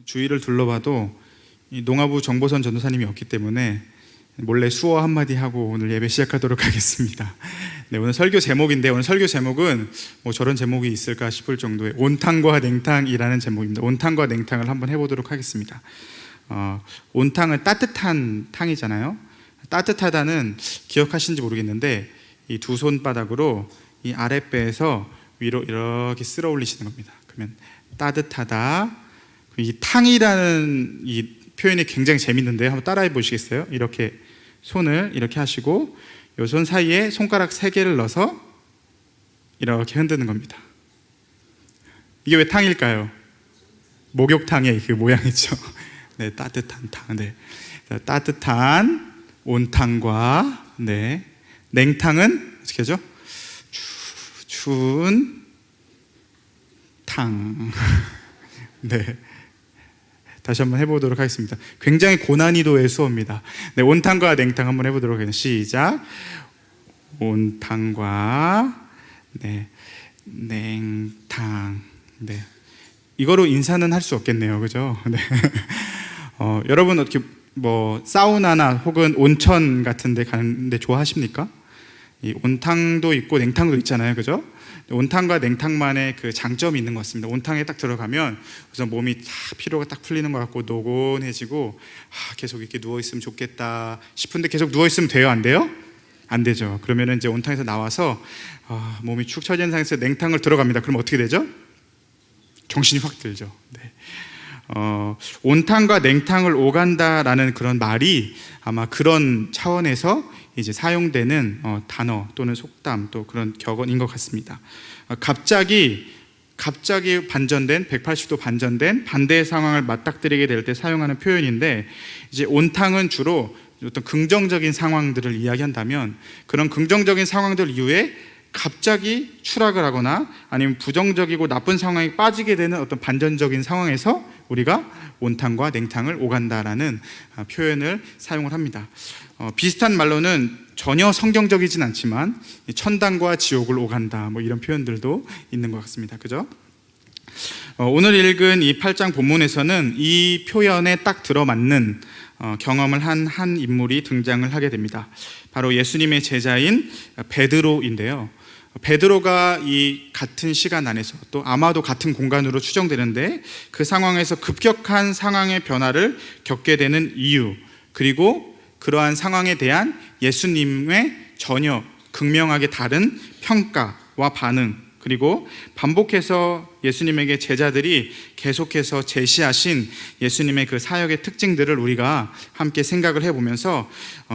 주위를 둘러봐도 이 농아부 정보선 전도사님이 없기 때문에 몰래 수어 한마디 하고 오늘 예배 시작하도록 하겠습니다. 네, 오늘 설교 제목인데, 오늘 설교 제목은 뭐 저런 제목이 있을까 싶을 정도의 온탕과 냉탕이라는 제목입니다. 온탕과 냉탕을 한번 해보도록 하겠습니다. 온탕은 따뜻한 탕이잖아요. 따뜻하다는 기억하시는지 모르겠는데 이 두 손바닥으로 이 아랫배에서 위로 이렇게 쓸어 올리시는 겁니다. 그러면 따뜻하다. 이 탕이라는 이 표현이 굉장히 재밌는데요. 한번 따라해 보시겠어요? 이렇게 손을 이렇게 하시고 이 손 사이에 손가락 3개를 넣어서 이렇게 흔드는 겁니다. 이게 왜 탕일까요? 목욕탕의 그 모양이죠. 네, 따뜻한 탕. 네, 따뜻한 온탕과 네, 냉탕은 어떻게 하죠? 추운 탕. 네. 다시 한번 해보도록 하겠습니다. 굉장히 고난이도의 수어입니다. 네, 온탕과 냉탕 한번 해보도록 하겠습니다. 시작. 온탕과 네, 냉탕. 네. 이거로 인사는 할 수 없겠네요, 그죠? 네. 여러분 어떻게 뭐 사우나나 혹은 온천 같은데 가는데 좋아하십니까? 이 온탕도 있고 냉탕도 있잖아요, 그죠? 온탕과 냉탕만의 그 장점이 있는 것 같습니다. 온탕에 딱 들어가면 우선 몸이 다 피로가 딱 풀리는 것 같고 노곤해지고 계속 이렇게 누워 있으면 좋겠다 싶은데 계속 누워 있으면 돼요, 안 돼요? 안 되죠. 그러면은 이제 온탕에서 나와서 몸이 축 처진 상태에서 냉탕을 들어갑니다. 그럼 어떻게 되죠? 정신이 확 들죠. 네. 온탕과 냉탕을 오간다라는 그런 말이 아마 그런 차원에서 이제 사용되는 단어 또는 속담 또 그런 격언인 것 같습니다. 갑자기 반전된 180도 반전된 반대의 상황을 맞닥뜨리게 될 때 사용하는 표현인데, 이제 온탕은 주로 어떤 긍정적인 상황들을 이야기한다면 그런 긍정적인 상황들 이후에 갑자기 추락을 하거나 아니면 부정적이고 나쁜 상황에 빠지게 되는 어떤 반전적인 상황에서 우리가 온탕과 냉탕을 오간다라는 표현을 사용을 합니다. 비슷한 말로는 전혀 성경적이진 않지만 천당과 지옥을 오간다 뭐 이런 표현들도 있는 것 같습니다. 그죠? 오늘 읽은 이 8장 본문에서는 이 표현에 딱 들어맞는 경험을 한 인물이 등장을 하게 됩니다. 바로 예수님의 제자인 베드로인데요. 베드로가 이 같은 시간 안에서 또 아마도 같은 공간으로 추정되는데 그 상황에서 급격한 상황의 변화를 겪게 되는 이유, 그리고 그러한 상황에 대한 예수님의 전혀 극명하게 다른 평가와 반응, 그리고 반복해서 예수님에게 제자들이 계속해서 제시하신 예수님의 그 사역의 특징들을 우리가 함께 생각을 해보면서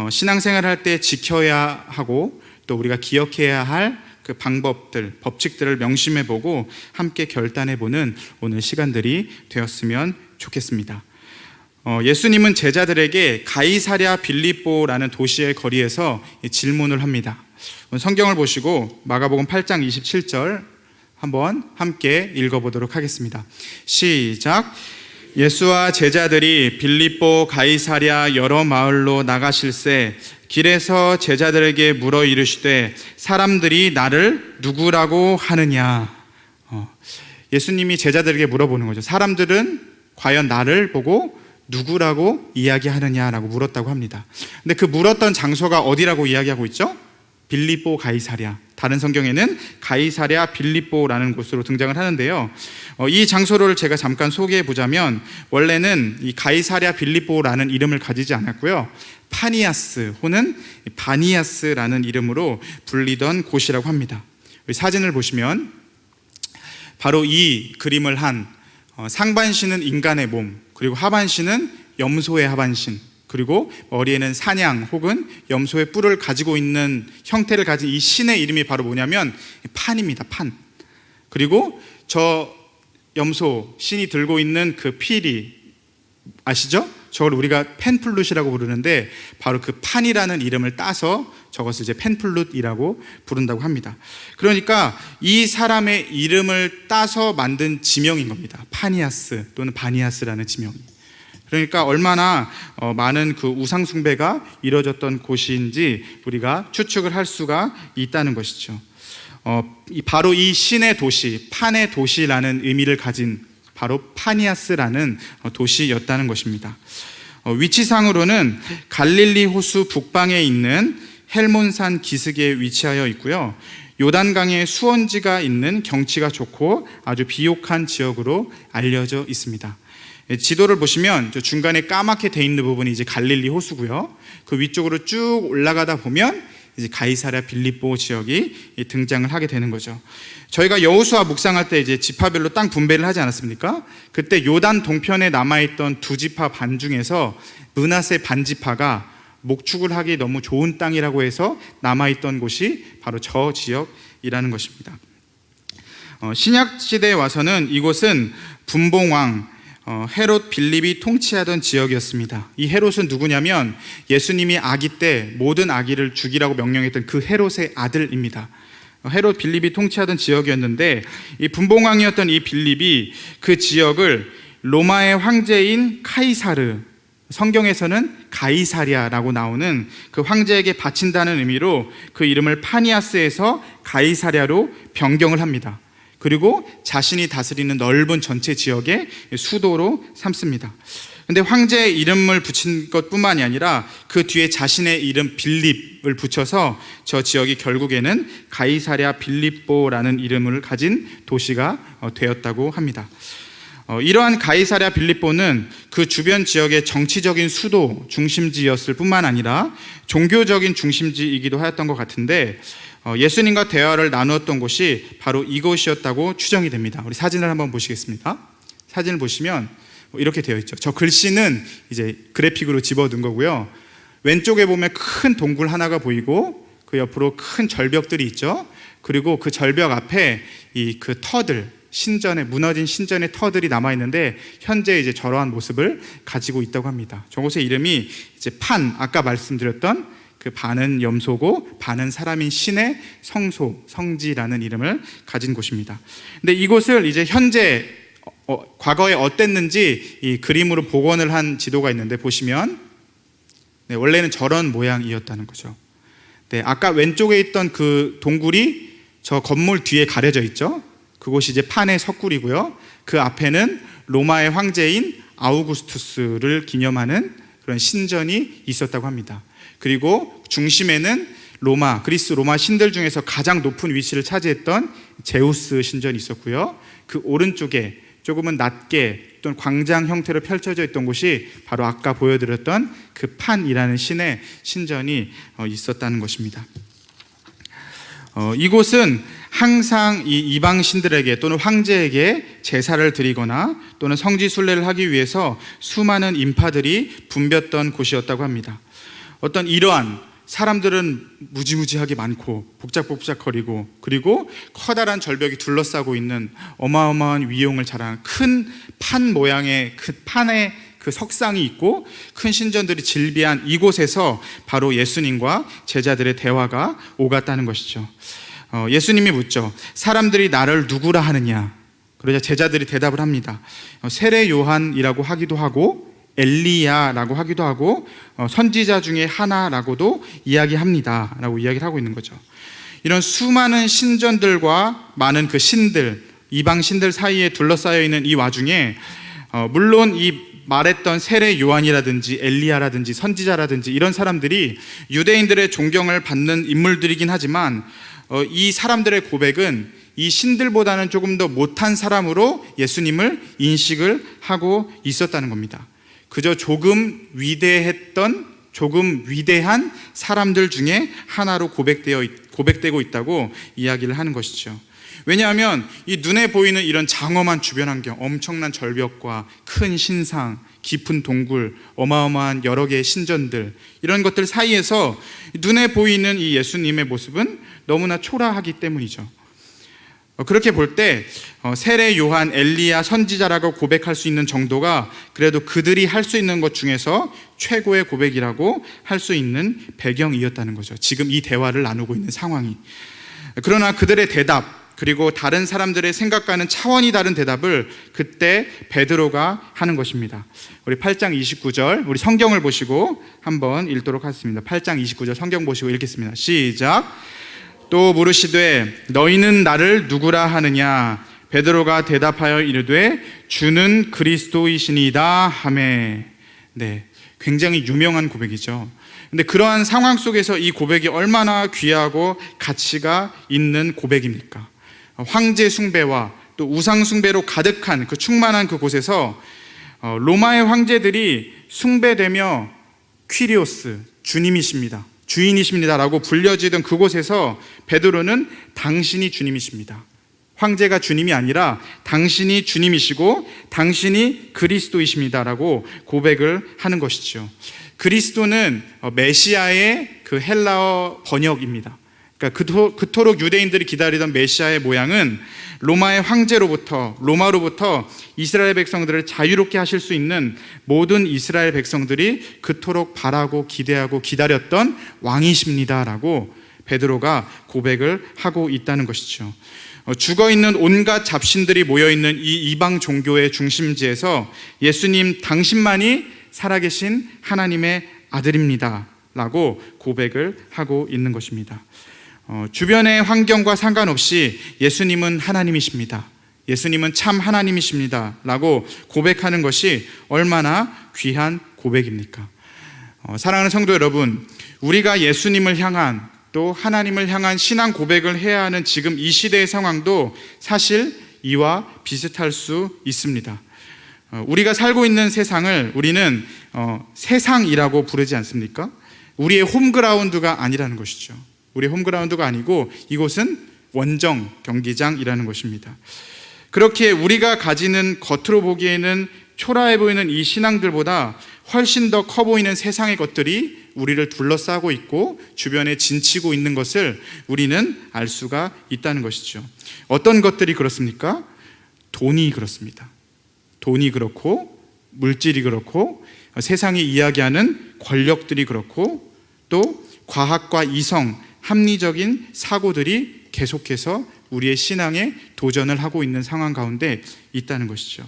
신앙생활을 할 때 지켜야 하고 또 우리가 기억해야 할 그 방법들, 법칙들을 명심해보고 함께 결단해보는 오늘 시간들이 되었으면 좋겠습니다. 예수님은 제자들에게 가이사랴 빌립보라는 도시의 거리에서 질문을 합니다. 성경을 보시고 마가복음 8장 27절 한번 함께 읽어보도록 하겠습니다. 시작. 예수와 제자들이 빌립보 가이사랴 여러 마을로 나가실새 길에서 제자들에게 물어 이르시되 사람들이 나를 누구라고 하느냐. 예수님이 제자들에게 물어보는 거죠. 사람들은 과연 나를 보고 누구라고 이야기하느냐라고 물었다고 합니다. 근데 그 물었던 장소가 어디라고 이야기하고 있죠? 빌립보 가이사랴. 다른 성경에는 가이사랴 빌립보라는 곳으로 등장을 하는데요. 이 장소를 제가 잠깐 소개해 보자면 원래는 이 가이사랴 빌립보라는 이름을 가지지 않았고요. 파니아스 혹은 바니아스라는 이름으로 불리던 곳이라고 합니다. 사진을 보시면 바로 이 그림을 한 상반신은 인간의 몸, 그리고 하반신은 염소의 하반신, 그리고 머리에는 사냥 혹은 염소의 뿔을 가지고 있는 형태를 가진 이 신의 이름이 바로 뭐냐면 판입니다. 판. 그리고 저 염소 신이 들고 있는 그 필이 아시죠? 저걸 우리가 펜플룻이라고 부르는데 바로 그 판이라는 이름을 따서 저것을 이제 펜플룻이라고 부른다고 합니다. 그러니까 이 사람의 이름을 따서 만든 지명인 겁니다. 파니아스 또는 바니아스라는 지명이. 그러니까 얼마나 많은 그 우상 숭배가 이루어졌던 곳인지 우리가 추측을 할 수가 있다는 것이죠. 바로 이 신의 도시, 판의 도시라는 의미를 가진 바로 파니아스라는 도시였다는 것입니다. 위치상으로는 갈릴리 호수 북방에 있는 헬몬산 기슭에 위치하여 있고요. 요단강의 수원지가 있는 경치가 좋고 아주 비옥한 지역으로 알려져 있습니다. 지도를 보시면 저 중간에 까맣게 돼 있는 부분이 이제 갈릴리 호수고요. 그 위쪽으로 쭉 올라가다 보면 이제 가이사랴 빌립보 지역이 등장을 하게 되는 거죠. 저희가 여호수아 묵상할 때 이제 지파별로 땅 분배를 하지 않았습니까? 그때 요단 동편에 남아있던 두 지파 반 중에서 므낫세 반 지파가 목축을 하기 너무 좋은 땅이라고 해서 남아있던 곳이 바로 저 지역이라는 것입니다. 신약 시대에 와서는 이곳은 분봉왕 헤롯 빌립이 통치하던 지역이었습니다. 이 헤롯은 누구냐면 예수님이 아기 때 모든 아기를 죽이라고 명령했던 그 헤롯의 아들입니다. 헤롯 빌립이 통치하던 지역이었는데 이 분봉왕이었던 이 빌립이 그 지역을 로마의 황제인 카이사르, 성경에서는 가이사랴라고 나오는 그 황제에게 바친다는 의미로 그 이름을 파니아스에서 가이사랴로 변경을 합니다. 그리고 자신이 다스리는 넓은 전체 지역의 수도로 삼습니다. 근데 황제의 이름을 붙인 것뿐만이 아니라 그 뒤에 자신의 이름 빌립을 붙여서 저 지역이 결국에는 가이사랴 빌립보라는 이름을 가진 도시가 되었다고 합니다. 이러한 가이사랴 빌립보는 그 주변 지역의 정치적인 수도 중심지였을 뿐만 아니라 종교적인 중심지이기도 하였던 것 같은데 예수님과 대화를 나누었던 곳이 바로 이곳이었다고 추정이 됩니다. 우리 사진을 한번 보시겠습니다. 사진을 보시면 이렇게 되어 있죠. 저 글씨는 이제 그래픽으로 집어넣은 거고요. 왼쪽에 보면 큰 동굴 하나가 보이고 그 옆으로 큰 절벽들이 있죠. 그리고 그 절벽 앞에 이 그 터들, 신전에 무너진 신전의 터들이 남아 있는데 현재 이제 저러한 모습을 가지고 있다고 합니다. 저곳의 이름이 이제 아까 말씀드렸던 그 반은 염소고 반은 사람인 신의 성소, 성지라는 이름을 가진 곳입니다. 근데 이곳을 이제 현재 과거에 어땠는지 이 그림으로 복원을 한 지도가 있는데 보시면 원래는 저런 모양이었다는 거죠. 아까 왼쪽에 있던 그 동굴이 저 건물 뒤에 가려져 있죠. 그곳이 이제 판의 석굴이고요. 그 앞에는 로마의 황제인 아우구스투스를 기념하는 그런 신전이 있었다고 합니다. 그리고 중심에는 그리스 로마 신들 중에서 가장 높은 위치를 차지했던 제우스 신전이 있었고요. 그 오른쪽에 조금은 낮게 또는 광장 형태로 펼쳐져 있던 곳이 바로 아까 보여드렸던 그 판이라는 신의 신전이 있었다는 것입니다. 이곳은 항상 이 이방 신들에게 또는 황제에게 제사를 드리거나 또는 성지 순례를 하기 위해서 수많은 인파들이 붐볐던 곳이었다고 합니다. 어떤 이러한 사람들은 무지무지하게 많고 복작복작거리고 그리고 커다란 절벽이 둘러싸고 있는 어마어마한 위용을 자랑하는 큰 판 모양의 그 판에 그 석상이 있고 큰 신전들이 질비한 이곳에서 바로 예수님과 제자들의 대화가 오갔다는 것이죠. 예수님이 묻죠. 사람들이 나를 누구라 하느냐? 그러자 제자들이 대답을 합니다. 세례 요한이라고 하기도 하고 엘리야라고 하기도 하고 선지자 중에 하나라고도 이야기합니다 라고 이야기를 하고 있는 거죠. 이런 수많은 신전들과 많은 그 신들, 이방 신들 사이에 둘러싸여 있는 이 와중에 물론 이 말했던 세례 요한이라든지 엘리야라든지 선지자라든지 이런 사람들이 유대인들의 존경을 받는 인물들이긴 하지만 이 사람들의 고백은 이 신들보다는 조금 더 못한 사람으로 예수님을 인식을 하고 있었다는 겁니다. 그저 조금 위대한 사람들 중에 하나로 고백되고 있다고 이야기를 하는 것이죠. 왜냐하면 이 눈에 보이는 이런 장엄한 주변 환경, 엄청난 절벽과 큰 신상, 깊은 동굴, 어마어마한 여러 개의 신전들, 이런 것들 사이에서 눈에 보이는 이 예수님의 모습은 너무나 초라하기 때문이죠. 그렇게 볼 때 세례 요한, 엘리야, 선지자라고 고백할 수 있는 정도가 그래도 그들이 할 수 있는 것 중에서 최고의 고백이라고 할 수 있는 배경이었다는 거죠. 지금 이 대화를 나누고 있는 상황이. 그러나 그들의 대답, 그리고 다른 사람들의 생각과는 차원이 다른 대답을 그때 베드로가 하는 것입니다. 우리 8장 29절, 우리 성경을 보시고 한번 읽도록 하겠습니다. 8장 29절 성경 보시고 읽겠습니다. 시작. 또 물으시되 너희는 나를 누구라 하느냐? 베드로가 대답하여 이르되 주는 그리스도이시니이다 하매. 네, 굉장히 유명한 고백이죠. 근데 그러한 상황 속에서 이 고백이 얼마나 귀하고 가치가 있는 고백입니까? 황제 숭배와 또 우상 숭배로 가득한 그 충만한 그곳에서 로마의 황제들이 숭배되며 퀴리오스, 주님이십니다, 주인이십니다라고 불려지던 그곳에서 베드로는 당신이 주님이십니다, 황제가 주님이 아니라 당신이 주님이시고 당신이 그리스도이십니다라고 고백을 하는 것이죠. 그리스도는 메시아의 그 헬라어 번역입니다. 그러니까 그토록 유대인들이 기다리던 메시아의 모양은 로마의 황제로부터, 로마로부터 이스라엘 백성들을 자유롭게 하실 수 있는 모든 이스라엘 백성들이 그토록 바라고 기대하고 기다렸던 왕이십니다라고 베드로가 고백을 하고 있다는 것이죠. 죽어있는 온갖 잡신들이 모여있는 이 이방 종교의 중심지에서 예수님 당신만이 살아계신 하나님의 아들입니다 라고 고백을 하고 있는 것입니다. 주변의 환경과 상관없이 예수님은 하나님이십니다, 예수님은 참 하나님이십니다 라고 고백하는 것이 얼마나 귀한 고백입니까? 사랑하는 성도 여러분, 우리가 예수님을 향한 또 하나님을 향한 신앙 고백을 해야 하는 지금 이 시대의 상황도 사실 이와 비슷할 수 있습니다. 우리가 살고 있는 세상을 우리는 세상이라고 부르지 않습니까? 우리의 홈그라운드가 아니라는 것이죠. 우리의 홈그라운드가 아니고 이곳은 원정 경기장이라는 것입니다. 그렇게 우리가 가지는 겉으로 보기에는 초라해 보이는 이 신앙들보다 훨씬 더 커 보이는 세상의 것들이 우리를 둘러싸고 있고 주변에 진치고 있는 것을 우리는 알 수가 있다는 것이죠. 어떤 것들이 그렇습니까? 돈이 그렇습니다. 돈이 그렇고, 물질이 그렇고, 세상이 이야기하는 권력들이 그렇고, 또 과학과 이성, 합리적인 사고들이 계속해서 우리의 신앙에 도전을 하고 있는 상황 가운데 있다는 것이죠.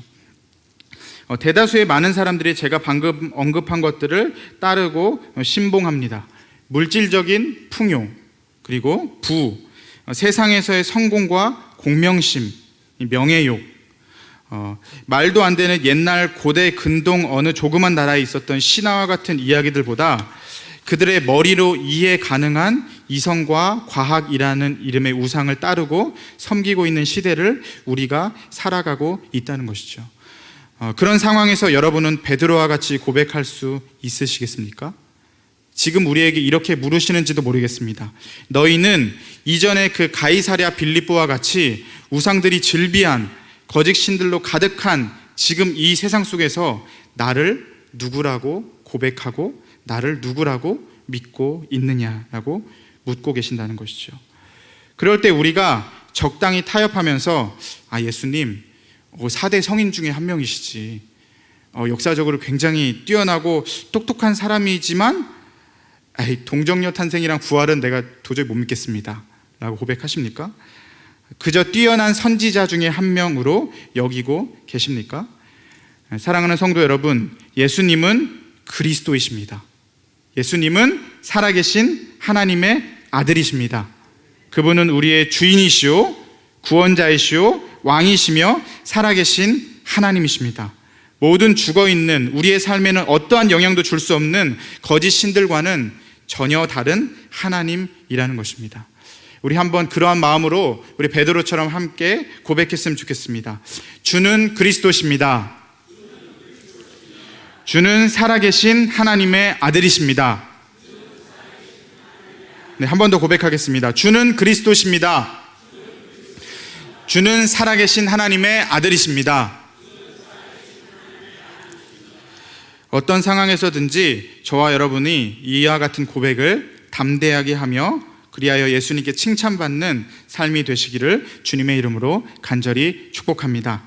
대다수의 많은 사람들이 제가 방금 언급한 것들을 따르고 신봉합니다. 물질적인 풍요, 그리고 부, 세상에서의 성공과 공명심, 명예욕, 말도 안 되는 옛날 고대 근동 어느 조그만 나라에 있었던 신화와 같은 이야기들보다 그들의 머리로 이해 가능한 이성과 과학이라는 이름의 우상을 따르고 섬기고 있는 시대를 우리가 살아가고 있다는 것이죠. 그런 상황에서 여러분은 베드로와 같이 고백할 수 있으시겠습니까? 지금 우리에게 이렇게 물으시는지도 모르겠습니다. 너희는 이전에 그 가이사랴 빌립보와 같이 우상들이 즐비한 거짓 신들로 가득한 지금 이 세상 속에서 나를 누구라고 고백하고 나를 누구라고 믿고 있느냐라고 묻고 계신다는 것이죠. 그럴 때 우리가 적당히 타협하면서 예수님 4대 성인 중에 한 명이시지, 역사적으로 굉장히 뛰어나고 똑똑한 사람이지만 동정녀 탄생이랑 부활은 내가 도저히 못 믿겠습니다 라고 고백하십니까? 그저 뛰어난 선지자 중에 한 명으로 여기고 계십니까? 사랑하는 성도 여러분, 예수님은 그리스도이십니다. 예수님은 살아계신 하나님의 아들이십니다. 그분은 우리의 주인이시오, 구원자이시오, 왕이시며 살아계신 하나님이십니다. 모든 죽어있는 우리의 삶에는 어떠한 영향도 줄 수 없는 거짓 신들과는 전혀 다른 하나님이라는 것입니다. 우리 한번 그러한 마음으로 우리 베드로처럼 함께 고백했으면 좋겠습니다. 주는 그리스도십니다. 주는 살아계신 하나님의 아들이십니다. 네, 한 번 더 고백하겠습니다. 주는 그리스도십니다. 주는 살아계신 하나님의 아들이십니다. 어떤 상황에서든지 저와 여러분이 이와 같은 고백을 담대하게 하며 그리하여 예수님께 칭찬받는 삶이 되시기를 주님의 이름으로 간절히 축복합니다.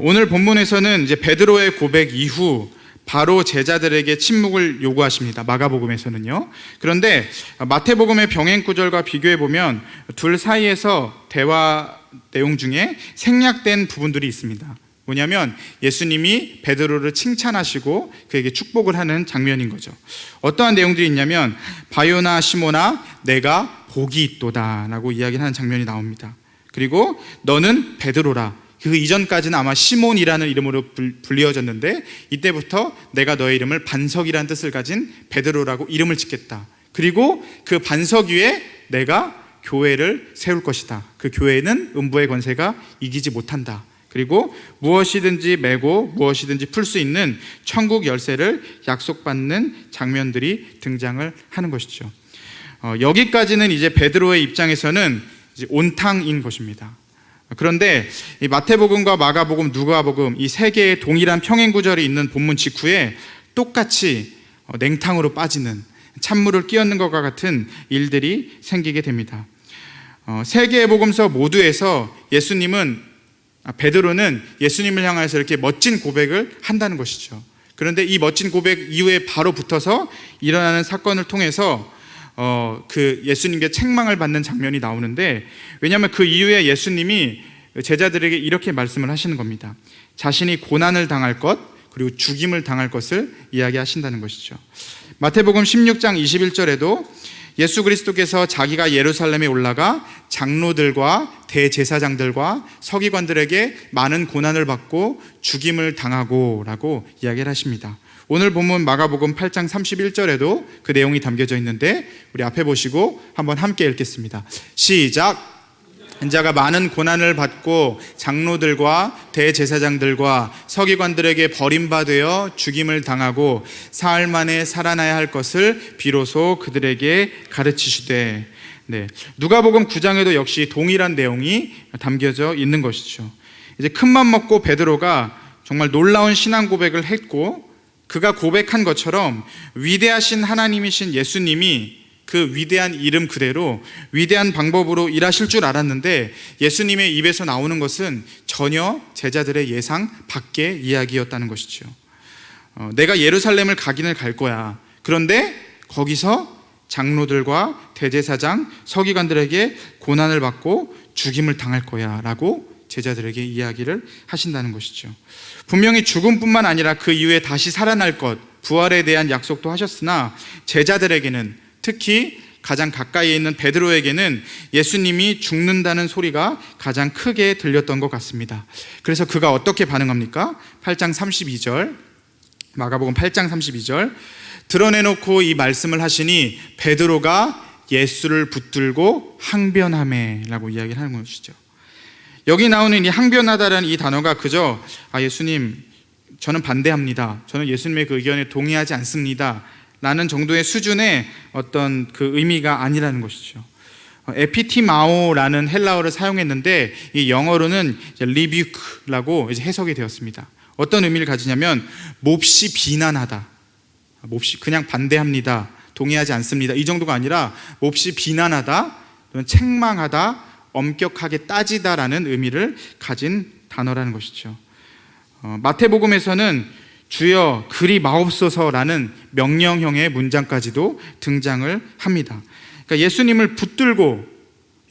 오늘 본문에서는 이제 베드로의 고백 이후 바로 제자들에게 침묵을 요구하십니다. 마가복음에서는요. 그런데 마태복음의 병행 구절과 비교해 보면 둘 사이에서 대화 내용 중에 생략된 부분들이 있습니다. 뭐냐면 예수님이 베드로를 칭찬하시고 그에게 축복을 하는 장면인 거죠. 어떠한 내용들이 있냐면 바요나 시모나 내가 복이 있도다 라고 이야기하는 장면이 나옵니다. 그리고 너는 베드로라. 그 이전까지는 아마 시몬이라는 이름으로 불리어졌는데 이때부터 내가 너의 이름을 반석이라는 뜻을 가진 베드로라고 이름을 짓겠다. 그리고 그 반석 위에 내가 교회를 세울 것이다. 그 교회는 음부의 권세가 이기지 못한다. 그리고 무엇이든지 메고 무엇이든지 풀 수 있는 천국 열쇠를 약속받는 장면들이 등장을 하는 것이죠. 여기까지는 이제 베드로의 입장에서는 이제 온탕인 것입니다. 그런데 이 마태복음과 마가복음, 누가복음 이 세 개의 동일한 평행 구절이 있는 본문 직후에 똑같이 냉탕으로 빠지는, 찬물을 끼얹는 것과 같은 일들이 생기게 됩니다. 세 개의 복음서 모두에서 베드로는 예수님을 향해서 이렇게 멋진 고백을 한다는 것이죠. 그런데 이 멋진 고백 이후에 바로 붙어서 일어나는 사건을 통해서 그 예수님께 책망을 받는 장면이 나오는데, 왜냐하면 그 이후에 예수님이 제자들에게 이렇게 말씀을 하시는 겁니다. 자신이 고난을 당할 것, 그리고 죽임을 당할 것을 이야기하신다는 것이죠. 마태복음 16장 21절에도 예수 그리스도께서 자기가 예루살렘에 올라가 장로들과 대제사장들과 서기관들에게 많은 고난을 받고 죽임을 당하고 라고 이야기를 하십니다. 오늘 본문 마가복음 8장 31절에도 그 내용이 담겨져 있는데 우리 앞에 보시고 한번 함께 읽겠습니다. 시작! 자가 많은 고난을 받고 장로들과 대제사장들과 서기관들에게 버림받아 죽임을 당하고 사흘 만에 살아나야 할 것을 비로소 그들에게 가르치시되. 누가복음 9장에도 역시 동일한 내용이 담겨져 있는 것이죠. 이제 큰맘 먹고 베드로가 정말 놀라운 신앙 고백을 했고, 그가 고백한 것처럼 위대하신 하나님이신 예수님이 그 위대한 이름 그대로 위대한 방법으로 일하실 줄 알았는데 예수님의 입에서 나오는 것은 전혀 제자들의 예상 밖의 이야기였다는 것이죠. 내가 예루살렘을 가기는 갈 거야. 그런데 거기서 장로들과 대제사장, 서기관들에게 고난을 받고 죽임을 당할 거야 라고 제자들에게 이야기를 하신다는 것이죠. 분명히 죽음뿐만 아니라 그 이후에 다시 살아날 것, 부활에 대한 약속도 하셨으나 제자들에게는, 특히 가장 가까이에 있는 베드로에게는 예수님이 죽는다는 소리가 가장 크게 들렸던 것 같습니다. 그래서 그가 어떻게 반응합니까? 8장 32절, 마가복음 8장 32절, 드러내놓고 이 말씀을 하시니 베드로가 예수를 붙들고 항변하매 라고 이야기를 하는 것이죠. 여기 나오는 이 항변하다라는 이 단어가 그저 예수님 저는 반대합니다, 저는 예수님의 그 의견에 동의하지 않습니다 라는 정도의 수준의 어떤 그 의미가 아니라는 것이죠. 에피티마오라는 헬라어를 사용했는데 이 영어로는 리뷰크라고 이제 해석이 되었습니다. 어떤 의미를 가지냐면 몹시 비난하다, 몹시 그냥 반대합니다, 동의하지 않습니다 이 정도가 아니라 몹시 비난하다, 책망하다, 엄격하게 따지다라는 의미를 가진 단어라는 것이죠. 마태복음에서는 주여 그리 마옵소서라는 명령형의 문장까지도 등장을 합니다. 그러니까 예수님을 붙들고,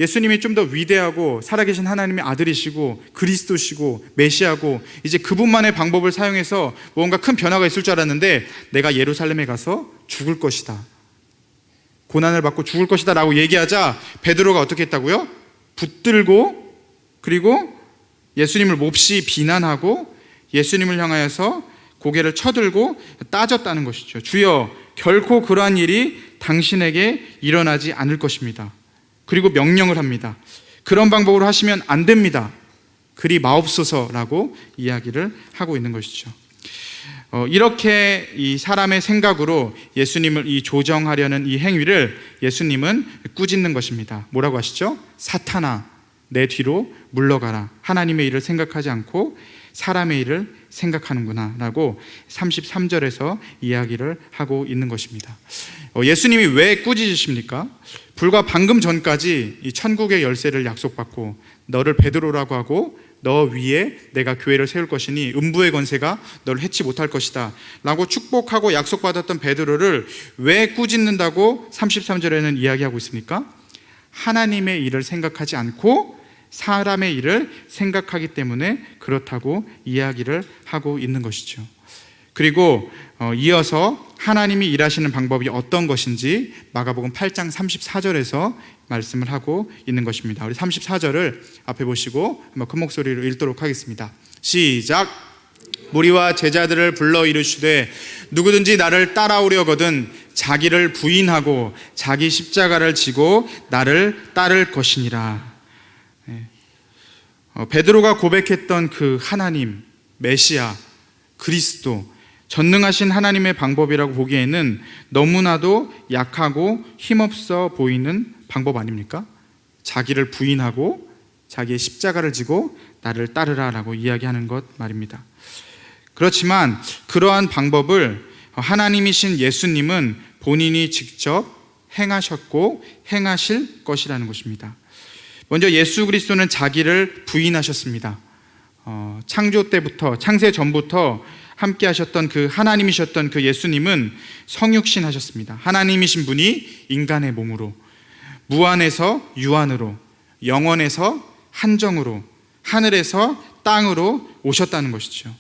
예수님이 좀 더 위대하고 살아계신 하나님의 아들이시고 그리스도시고 메시아고 이제 그분만의 방법을 사용해서 뭔가 큰 변화가 있을 줄 알았는데 내가 예루살렘에 가서 죽을 것이다, 고난을 받고 죽을 것이다 라고 얘기하자 베드로가 어떻게 했다고요? 붙들고, 그리고 예수님을 몹시 비난하고 예수님을 향하여서 고개를 쳐들고 따졌다는 것이죠. 주여 결코 그러한 일이 당신에게 일어나지 않을 것입니다. 그리고 명령을 합니다. 그런 방법으로 하시면 안 됩니다, 그리 마옵소서라고 이야기를 하고 있는 것이죠. 이렇게 이 사람의 생각으로 예수님을 이 조정하려는 이 행위를 예수님은 꾸짖는 것입니다. 뭐라고 하시죠? 사탄아 내 뒤로 물러가라, 하나님의 일을 생각하지 않고 사람의 일을 생각하는구나 라고 33절에서 이야기를 하고 있는 것입니다. 예수님이 왜 꾸짖으십니까? 불과 방금 전까지 이 천국의 열쇠를 약속받고 너를 베드로라고 하고 너 위에 내가 교회를 세울 것이니 음부의 권세가 너를 해치 못할 것이다 라고 축복하고 약속받았던 베드로를 왜 꾸짖는다고 33절에는 이야기하고 있습니까? 하나님의 일을 생각하지 않고 사람의 일을 생각하기 때문에 그렇다고 이야기를 하고 있는 것이죠. 그리고 이어서 하나님이 일하시는 방법이 어떤 것인지 마가복음 8장 34절에서 말씀을 하고 있는 것입니다. 우리 34절을 앞에 보시고 한번 큰 목소리로 읽도록 하겠습니다. 시작. 무리와 제자들을 불러 이르시되 누구든지 나를 따라오려거든 자기를 부인하고 자기 십자가를 지고 나를 따를 것이니라. 베드로가 고백했던 그 하나님, 메시아, 그리스도, 전능하신 하나님의 방법이라고 보기에는 너무나도 약하고 힘없어 보이는 방법 아닙니까? 자기를 부인하고 자기의 십자가를 지고 나를 따르라 라고 이야기하는 것 말입니다. 그렇지만 그러한 방법을 하나님이신 예수님은 본인이 직접 행하셨고 행하실 것이라는 것입니다. 먼저 예수 그리스도는 자기를 부인하셨습니다. 창조 때부터, 창세 전부터 함께 하셨던 그 하나님이셨던 그 예수님은 성육신 하셨습니다. 하나님이신 분이 인간의 몸으로, 무한에서 유한으로, 영원에서 한정으로, 하늘에서 땅으로 오셨다는 것이죠.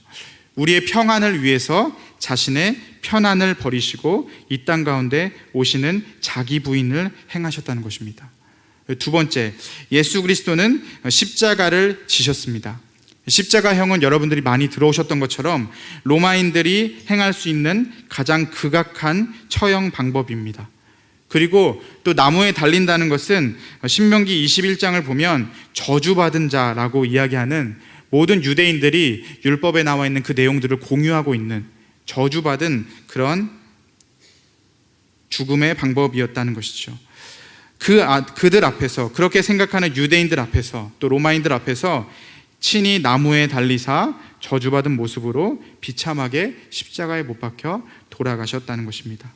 우리의 평안을 위해서 자신의 편안을 버리시고 이 땅 가운데 오시는 자기 부인을 행하셨다는 것입니다. 두 번째, 예수 그리스도는 십자가를 지셨습니다. 십자가형은 여러분들이 많이 들어오셨던 것처럼 로마인들이 행할 수 있는 가장 극악한 처형 방법입니다. 그리고 또 나무에 달린다는 것은 신명기 21장을 보면 저주받은 자라고 이야기하는 모든 유대인들이 율법에 나와 있는 그 내용들을 공유하고 있는 저주받은 그런 죽음의 방법이었다는 것이죠. 그들 앞에서, 그렇게 생각하는 유대인들 앞에서, 또 로마인들 앞에서 친히 나무에 달리사 저주받은 모습으로 비참하게 십자가에 못 박혀 돌아가셨다는 것입니다.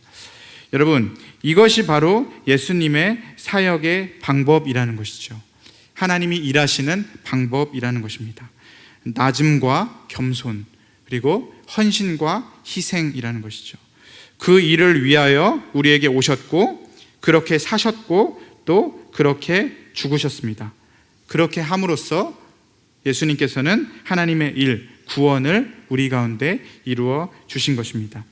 여러분, 이것이 바로 예수님의 사역의 방법이라는 것이죠. 하나님이 일하시는 방법이라는 것입니다. 낮음과 겸손, 그리고 헌신과 희생이라는 것이죠. 그 일을 위하여 우리에게 오셨고 그렇게 사셨고 또 그렇게 죽으셨습니다. 그렇게 함으로써 예수님께서는 하나님의 일, 구원을 우리 가운데 이루어 주신 것입니다.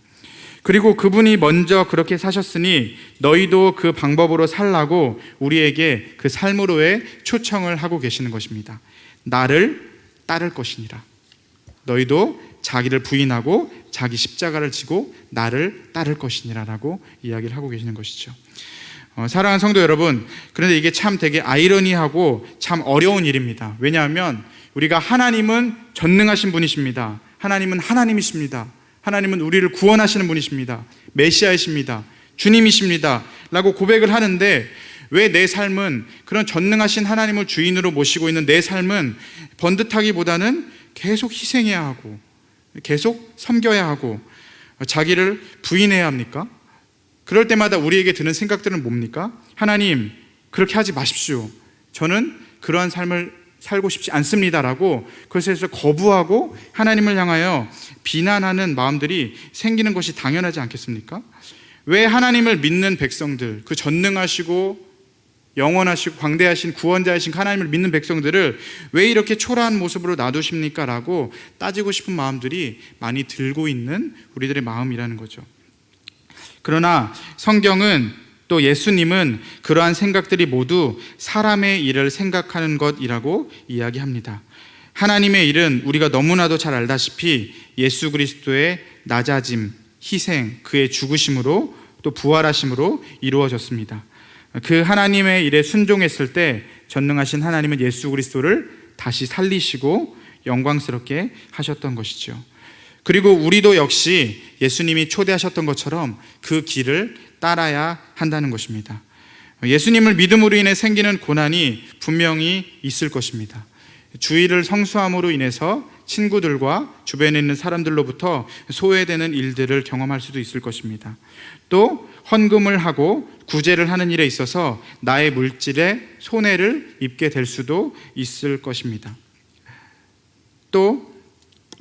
그리고 그분이 먼저 그렇게 사셨으니 너희도 그 방법으로 살라고 우리에게 그 삶으로의 초청을 하고 계시는 것입니다. 나를 따를 것이니라. 너희도 자기를 부인하고 자기 십자가를 지고 나를 따를 것이니라 라고 이야기를 하고 계시는 것이죠. 사랑하는 성도 여러분, 그런데 이게 참 되게 아이러니하고 참 어려운 일입니다. 왜냐하면 우리가 하나님은 전능하신 분이십니다. 하나님은 하나님이십니다. 하나님은 우리를 구원하시는 분이십니다. 메시아이십니다. 주님이십니다 라고 고백을 하는데 왜 내 삶은, 그런 전능하신 하나님을 주인으로 모시고 있는 내 삶은 번듯하기보다는 계속 희생해야 하고 계속 섬겨야 하고 자기를 부인해야 합니까? 그럴 때마다 우리에게 드는 생각들은 뭡니까? 하나님, 그렇게 하지 마십시오. 저는 그러한 삶을 살고 싶지 않습니다라고 그것에서 거부하고 하나님을 향하여 비난하는 마음들이 생기는 것이 당연하지 않겠습니까? 왜 하나님을 믿는 백성들, 그 전능하시고 영원하시고 광대하신 구원자이신 하나님을 믿는 백성들을 왜 이렇게 초라한 모습으로 놔두십니까? 라고 따지고 싶은 마음들이 많이 들고 있는 우리들의 마음이라는 거죠. 그러나 성경은, 또 예수님은 그러한 생각들이 모두 사람의 일을 생각하는 것이라고 이야기합니다. 하나님의 일은 우리가 너무나도 잘 알다시피 예수 그리스도의 낮아짐, 희생, 그의 죽으심으로 또 부활하심으로 이루어졌습니다. 그 하나님의 일에 순종했을 때 전능하신 하나님은 예수 그리스도를 다시 살리시고 영광스럽게 하셨던 것이죠. 그리고 우리도 역시 예수님이 초대하셨던 것처럼 그 길을 따라야 한다는 것입니다. 예수님을 믿음으로 인해 생기는 고난이 분명히 있을 것입니다. 주의를 성수함으로 인해서 친구들과 주변에 있는 사람들로부터 소외되는 일들을 경험할 수도 있을 것입니다. 또 헌금을 하고 구제를 하는 일에 있어서 나의 물질에 손해를 입게 될 수도 있을 것입니다. 또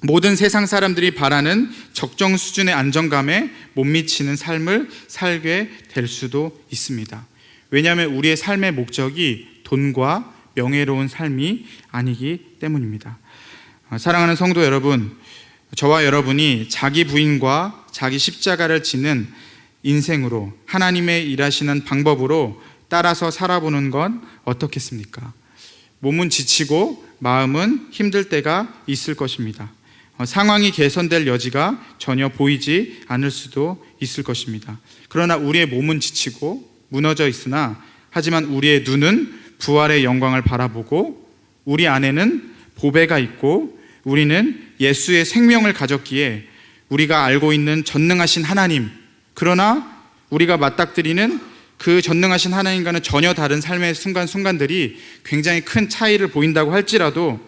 모든 세상 사람들이 바라는 적정 수준의 안정감에 못 미치는 삶을 살게 될 수도 있습니다. 왜냐하면 우리의 삶의 목적이 돈과 명예로운 삶이 아니기 때문입니다. 사랑하는 성도 여러분, 저와 여러분이 자기 부인과 자기 십자가를 지는 인생으로 하나님의 일하시는 방법으로 따라서 살아보는 건 어떻겠습니까? 몸은 지치고 마음은 힘들 때가 있을 것입니다. 상황이 개선될 여지가 전혀 보이지 않을 수도 있을 것입니다. 그러나 우리의 몸은 지치고 무너져 있으나 하지만 우리의 눈은 부활의 영광을 바라보고 우리 안에는 보배가 있고 우리는 예수의 생명을 가졌기에 우리가 알고 있는 전능하신 하나님, 그러나 우리가 맞닥뜨리는 그 전능하신 하나님과는 전혀 다른 삶의 순간순간들이 굉장히 큰 차이를 보인다고 할지라도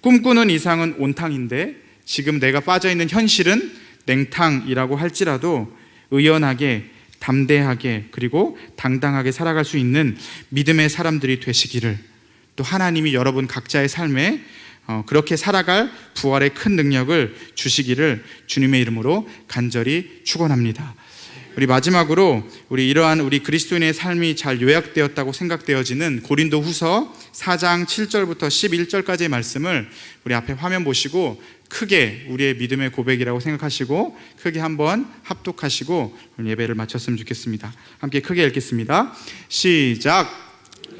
꿈꾸는 이상은 온탕인데 지금 내가 빠져있는 현실은 냉탕이라고 할지라도 의연하게, 담대하게, 그리고 당당하게 살아갈 수 있는 믿음의 사람들이 되시기를, 또 하나님이 여러분 각자의 삶에 그렇게 살아갈 부활의 큰 능력을 주시기를 주님의 이름으로 간절히 축원합니다. 우리 마지막으로 이러한 우리 그리스도인의 삶이 잘 요약되었다고 생각되어지는 고린도후서 4장 7절부터 11절까지의 말씀을 우리 앞에 화면 보시고 크게 우리의 믿음의 고백이라고 생각하시고 크게 한번 합독하시고 예배를 마쳤으면 좋겠습니다. 함께 크게 읽겠습니다. 시작.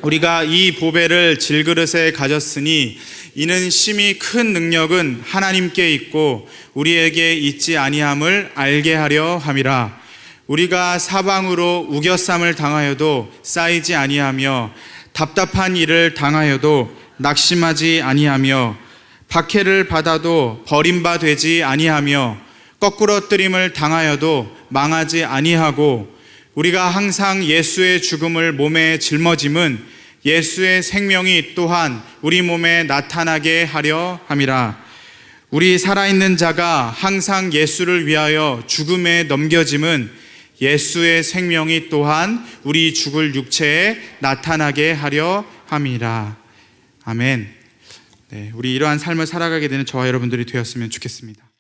우리가 이 보배를 질그릇에 가졌으니 이는 심히 큰 능력은 하나님께 있고 우리에게 있지 아니함을 알게 하려 함이라. 우리가 사방으로 우겨쌈을 당하여도 쌓이지 아니하며 답답한 일을 당하여도 낙심하지 아니하며 박해를 받아도 버림받지 아니하며 거꾸러뜨림을 당하여도 망하지 아니하고 우리가 항상 예수의 죽음을 몸에 짊어짐은 예수의 생명이 또한 우리 몸에 나타나게 하려 함이라. 우리 살아있는 자가 항상 예수를 위하여 죽음에 넘겨짐은 예수의 생명이 또한 우리 죽을 육체에 나타나게 하려 함이라. 아멘. 네, 우리 이러한 삶을 살아가게 되는 저와 여러분들이 되었으면 좋겠습니다.